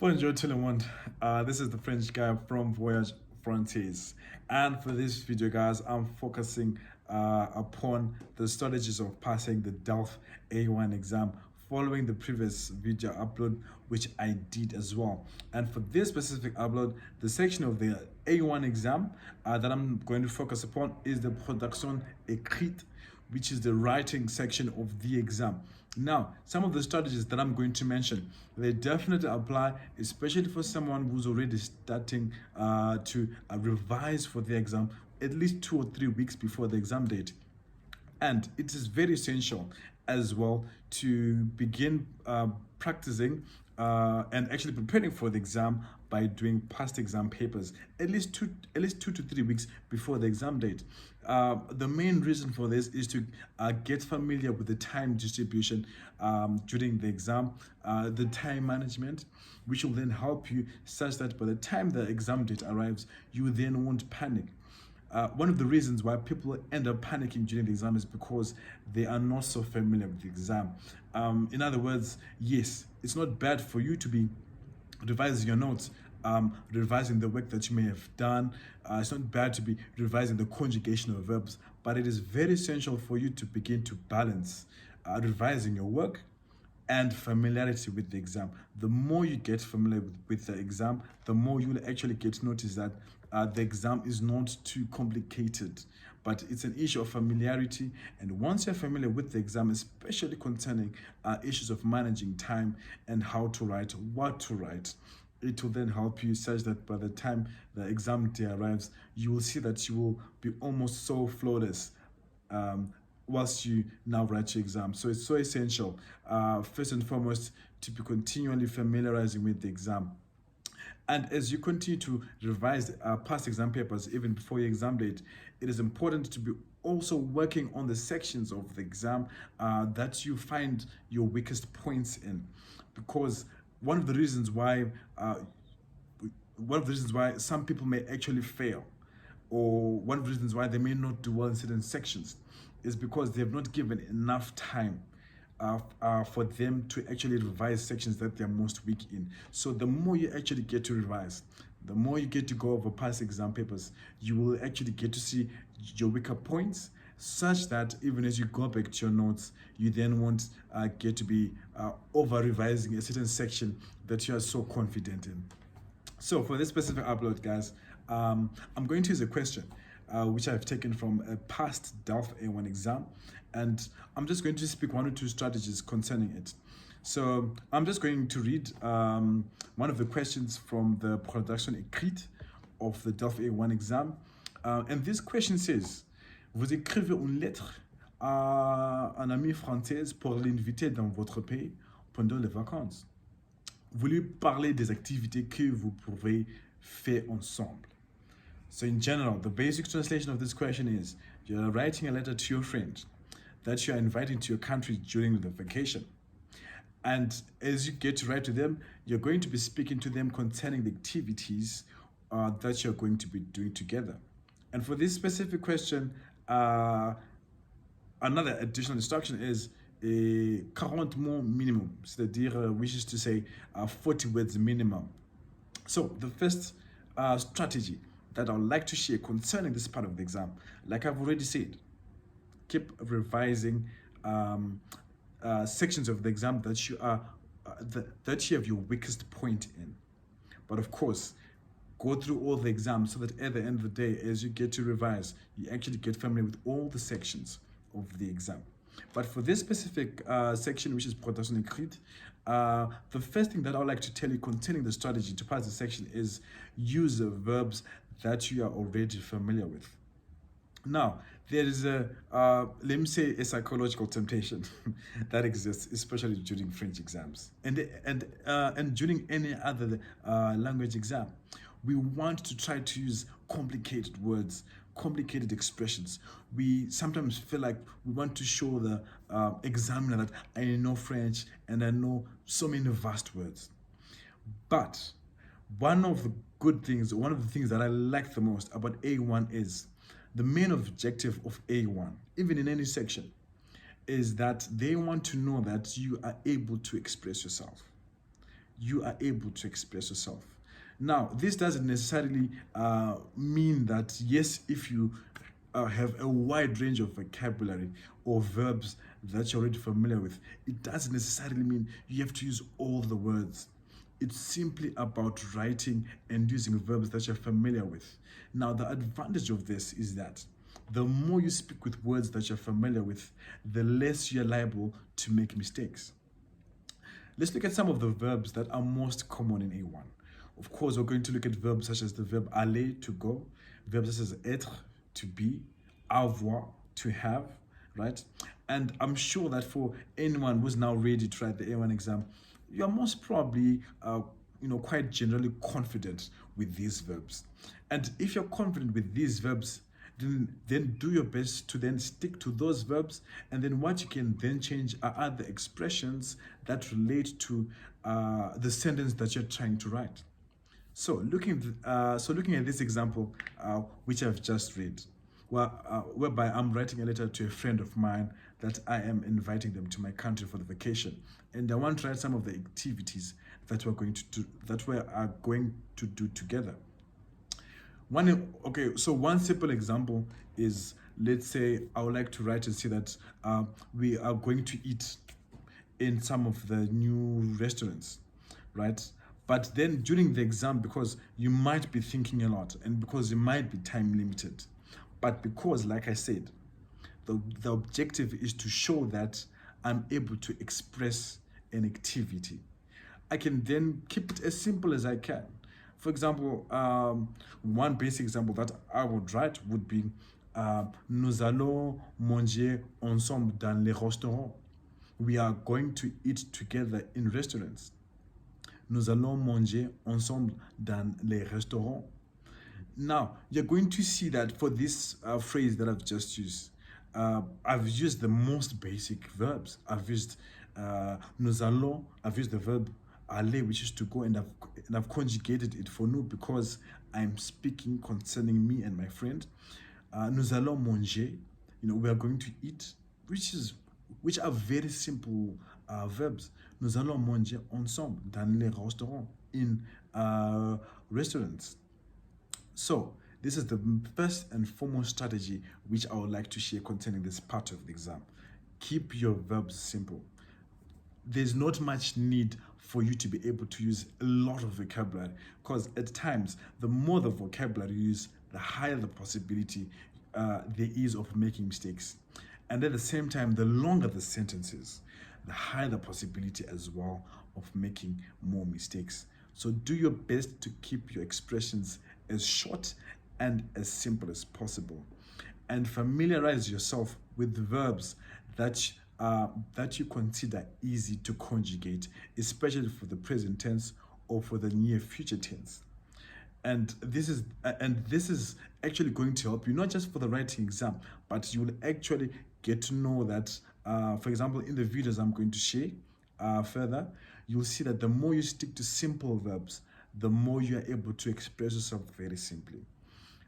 Bonjour tout le monde. This is the French guy from Voyage Francaise. And for this video, guys, I'm focusing upon the strategies of passing the DELF A1 exam following the previous video upload, which I did as well. And for this specific upload, the section of the A1 exam that I'm going to focus upon is the production écrite, which is the writing section of the exam. Now, some of the strategies that I'm going to mention, they definitely apply, especially for someone who's already starting to revise for the exam at least 2 or 3 weeks before the exam date. And it is very essential as well to begin practicing and actually preparing for the exam by doing past exam papers at least 2 to 3 weeks before the exam date. The main reason for this is to get familiar with the time distribution during the exam, the time management, which will then help you such that by the time the exam date arrives, you then won't panic. One of the reasons why people end up panicking during the exam is because they are not so familiar with the exam. In other words, yes, it's not bad for you to be revising your notes, revising the work that you may have done. It's not bad to be revising the conjugation of verbs, but it is very essential for you to begin to balance revising your work and familiarity with the exam. The more you get familiar with the exam, the more you'll actually get to notice that the exam is not too complicated, but it's an issue of familiarity. And once you're familiar with the exam, especially concerning issues of managing time and how to write, what to write, it will then help you such that by the time the exam day arrives, you will see that you will be almost so flawless whilst you now write your exam. So it's so essential, first and foremost, to be continually familiarizing with the exam. And as you continue to revise past exam papers, even before your exam date, it is important to be also working on the sections of the exam that you find your weakest points in. Because one of the reasons why some people may actually fail, or one of the reasons why they may not do well in certain sections, is because they have not given enough time for them to actually revise sections that they're most weak in. So the more you actually get to revise, the more you get to go over past exam papers, you will actually get to see your weaker points, such that even as you go back to your notes, you then won't get to be over revising a certain section that you are so confident in. So for this specific upload, guys, I'm going to use a question which I've taken from a past DELF A1 exam, and I'm just going to speak 1 or 2 strategies concerning it. So I'm just going to read one of the questions from the production écrite of the DELF A1 exam. And this question says, vous écrivez une lettre à un ami français pour l'inviter dans votre pays pendant les vacances. Vous lui parlez des activités que vous pouvez faire ensemble. So in general, the basic translation of this question is, you're writing a letter to your friend that you're inviting to your country during the vacation. And as you get to write to them, you're going to be speaking to them concerning the activities that you're going to be doing together. And for this specific question, another additional instruction is 40 mots minimum, c'est-à-dire which is to say 40 words minimum. So the first strategy that I would like to share concerning this part of the exam, like I've already said, keep revising sections of the exam that you are that you have your weakest point in. But of course, go through all the exams so that at the end of the day, as you get to revise, you actually get familiar with all the sections of the exam. But for this specific section, which is production écrite, the first thing that I would like to tell you concerning the strategy to pass the section is use the verbs that you are already familiar with. Now, there is let me say, a psychological temptation that exists, especially during French exams and during any other language exam. We want to try to use complicated words, complicated expressions. We sometimes feel like we want to show the examiner that I know French and I know so many vast words. But one of the things that I like the most about A1 is the main objective of A1, even in any section, is that they want to know that you are able to express yourself. you are able to express yourself. Now, this doesn't necessarily mean that, yes, if you have a wide range of vocabulary or verbs that you're already familiar with, it doesn't necessarily mean you have to use all the words. It's simply about writing and using verbs that you're familiar with. Now, the advantage of this is that the more you speak with words that you're familiar with, the less you're liable to make mistakes. Let's look at some of the verbs that are most common in A1. Of course, we're going to look at verbs such as the verb aller, to go, verbs such as être, to be, avoir, to have, right? And I'm sure that for anyone who's now ready to write the A1 exam, you're most probably quite generally confident with these verbs. And if you're confident with these verbs, then do your best to then stick to those verbs, and then what you can then change are other expressions that relate to the sentence that you're trying to write. So looking at this example, which I've just read, whereby I'm writing a letter to a friend of mine that I am inviting them to my country for the vacation, and I want to write some of the activities that we are going to do together. So one simple example is, let's say I would like to write and say that we are going to eat in some of the new restaurants, right? But then during the exam, because you might be thinking a lot and because you might be time limited, but because, like I said, the objective is to show that I'm able to express an activity, I can then keep it as simple as I can. For example, one basic example that I would write would be nous allons manger ensemble dans les restaurants. We are going to eat together in restaurants. Nous allons manger ensemble dans les restaurants. Now, you're going to see that for this phrase that I've just used, I've used the most basic verbs. I've used nous allons, I've used the verb aller, which is to go, and I've conjugated it for nous because I'm speaking concerning me and my friend. Nous allons manger, we are going to eat, which are very simple verbs. Nous allons manger ensemble dans les restaurants, in restaurants. So this is the first and foremost strategy which I would like to share concerning this part of the exam. Keep your verbs simple. There's not much need for you to be able to use a lot of vocabulary, because at times, the more the vocabulary you use, the higher the possibility there is of making mistakes. And at the same time, the longer the sentences, the higher the possibility as well of making more mistakes. So do your best to keep your expressions as short and as simple as possible. And familiarize yourself with verbs that you consider easy to conjugate, especially for the present tense or for the near future tense. And this is actually going to help you not just for the writing exam, but you will actually get to know that, for example, in the videos I'm going to share further, you'll see that the more you stick to simple verbs, the more you are able to express yourself very simply.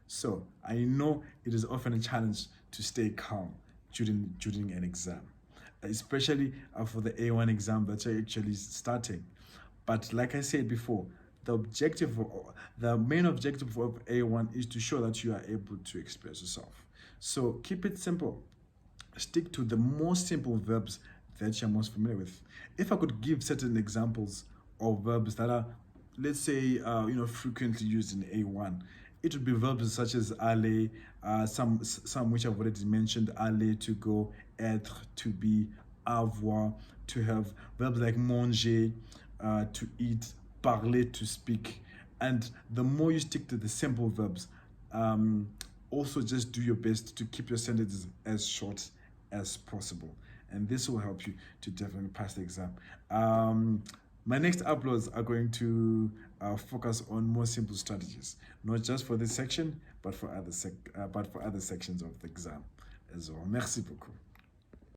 So I know it is often a challenge to stay calm during an exam, especially for the A1 exam that you're actually starting. But like I said before, the main objective of A1 is to show that you are able to express yourself. So keep it simple. Stick to the most simple verbs that you're most familiar with. If I could give certain examples of verbs that are, let's say, frequently used in A1, it would be verbs such as aller, some which I've already mentioned: aller, to go; être, to be; avoir, to have; verbs like manger, to eat; parler, to speak. And the more you stick to the simple verbs, also just do your best to keep your sentences as short as possible, and this will help you to definitely pass the exam. My next uploads are going to focus on more simple strategies, not just for this section, but for other sections of the exam as well. Merci beaucoup.